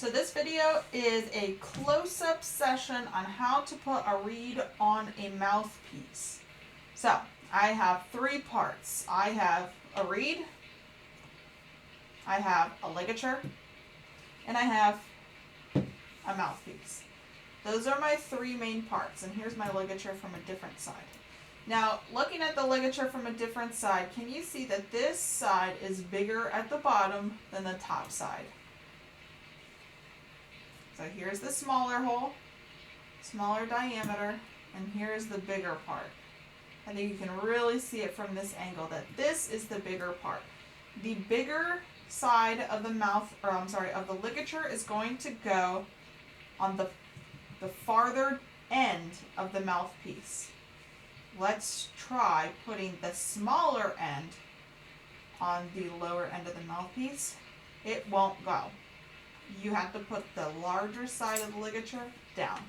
So this video is a close-up session on how to put a reed on a mouthpiece. So I have three parts. I have a reed, I have a ligature, and I have a mouthpiece. Those are my three main parts, and here's my ligature from a different side. Now, looking at the ligature from a different side, can you see that this side is bigger at the bottom than the top side? So here's the smaller hole, smaller diameter, and here's the bigger part. I think you can really see it from this angle that this is the bigger part. The bigger side of the of the ligature is going to go on the farther end of the mouthpiece. Let's try putting the smaller end on the lower end of the mouthpiece. It won't go. You have to put the larger side of the ligature down.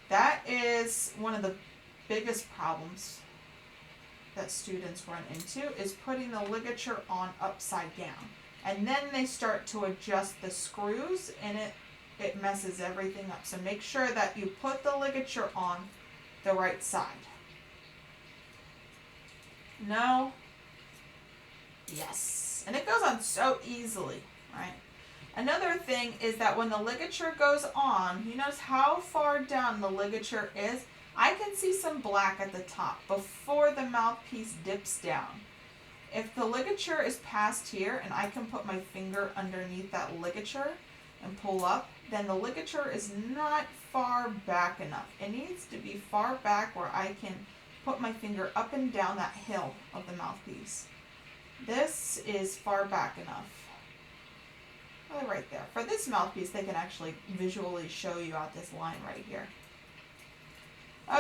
That is one of the biggest problems that students run into, is putting the ligature on upside down. And then they start to adjust the screws and it messes everything up. So make sure that you put the ligature on the right side. No. Yes. And it goes on so easily, right? Another thing is that when the ligature goes on, you notice how far down the ligature is? I can see some black at the top before the mouthpiece dips down. If the ligature is past here and I can put my finger underneath that ligature and pull up, then the ligature is not far back enough. It needs to be far back where I can put my finger up and down that hill of the mouthpiece. This is far back enough. Right there. For this mouthpiece, they can actually visually show you out this line right here.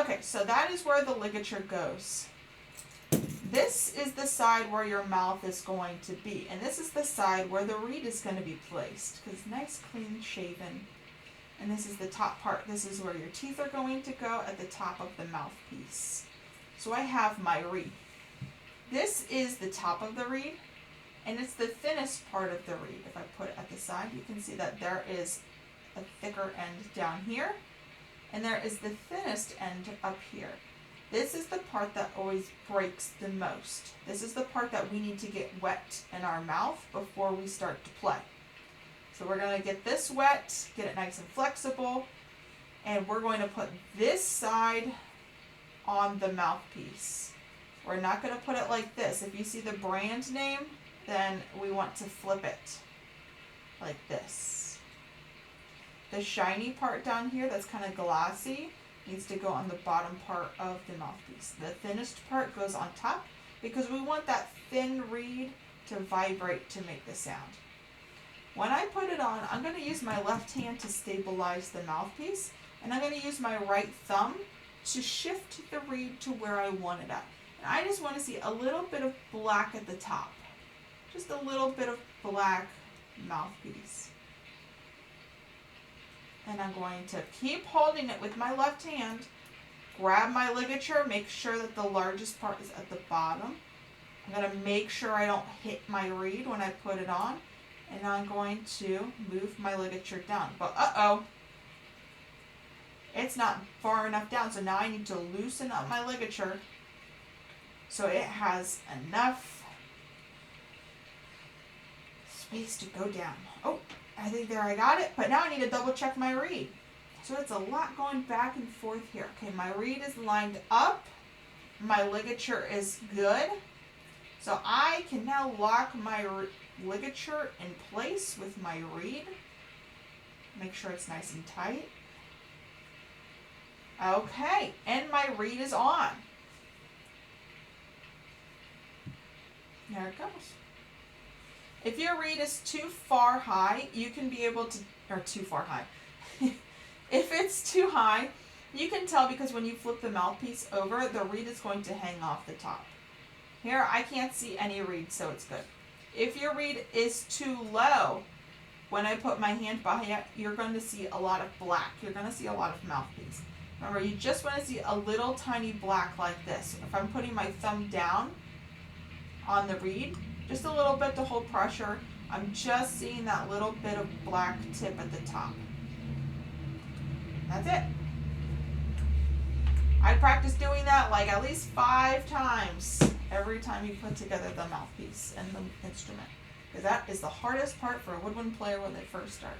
Okay, so that is where the ligature goes. This is the side where your mouth is going to be, and this is the side where the reed is going to be placed, because nice, clean shaven. And this is the top part. This is where your teeth are going to go at the top of the mouthpiece. So I have my reed. This is the top of the reed, and it's the thinnest part of the reed. If I put it at the side, you can see that there is a thicker end down here, and there is the thinnest end up here. This is the part that always breaks the most. This is the part that we need to get wet in our mouth before we start to play. So we're going to get this wet, get it nice and flexible, and we're going to put this side on the mouthpiece. We're not going to put it like this. If you see the brand name, then we want to flip it like this. The shiny part down here that's kind of glossy needs to go on the bottom part of the mouthpiece. The thinnest part goes on top because we want that thin reed to vibrate to make the sound. When I put it on, I'm going to use my left hand to stabilize the mouthpiece, and I'm going to use my right thumb to shift the reed to where I want it at. And I just want to see a little bit of black at the top. Just a little bit of black mouthpiece. And I'm going to keep holding it with my left hand, grab my ligature, make sure that the largest part is at the bottom. I'm going to make sure I don't hit my reed when I put it on, and I'm going to move my ligature down. But it's not far enough down, so now I need to loosen up my ligature so it has enough space to go down. Oh, I think there I got it, but now I need to double check my reed. So it's a lot going back and forth here. Okay, my reed is lined up. My ligature is good. So I can now lock my ligature in place with my reed. Make sure it's nice and tight. Okay, and my reed is on. There it goes. If your reed is too far high, you can be able to, or too far high. If it's too high, you can tell because when you flip the mouthpiece over, the reed is going to hang off the top. Here, I can't see any reed, so it's good. If your reed is too low, when I put my hand behind it, you're going to see a lot of black. You're going to see a lot of mouthpiece. Remember, you just want to see a little tiny black like this. If I'm putting my thumb down on the reed, just a little bit to hold pressure, I'm just seeing that little bit of black tip at the top. That's it. I'd practice doing that like at least 5 times every time you put together the mouthpiece and the instrument. Because that is the hardest part for a woodwind player when they first start.